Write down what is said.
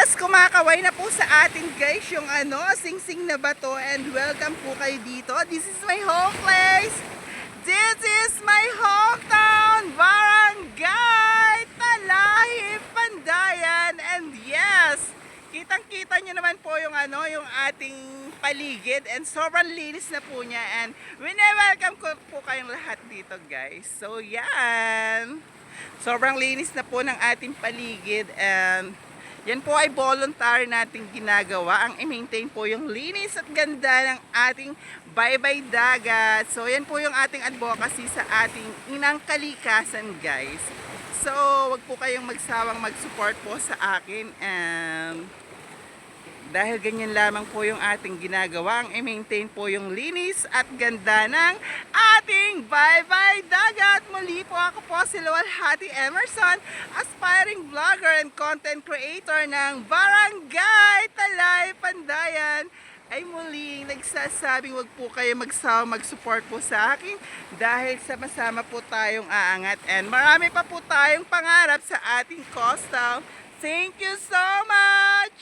Yes, kumakaway na po sa atin guys yung sing-sing na bato, and welcome po kayo dito. This is my home place. This is my hometown, Barangay Talahi, Pandayan. And yes, kitang-kita nyo naman po yung yung ating paligid, and sobrang linis na po niya, and welcome ko po kayong lahat dito guys. So yan, sobrang linis na po ng ating paligid, and yan po ay voluntary nating ginagawa, ang i-maintain po yung linis at ganda ng ating baybay dagat. So yan po yung ating advocacy sa ating inang kalikasan guys. So wag po kayong magsawang mag-support po sa akin, and dahil ganyan lamang po yung ating ginagawa, ang i-maintain po yung linis at ganda ng ating baybay dagat. Muli po ako po si Luwalhati Emerson, aspiring vlogger and content creator ng Barangay Talay, Pandayan. Ay muling nagsasabing wag po kayo magsawa mag-support po sa akin, dahil sama-sama po tayong aangat, and marami pa po tayong pangarap sa ating coastal. Thank you so much!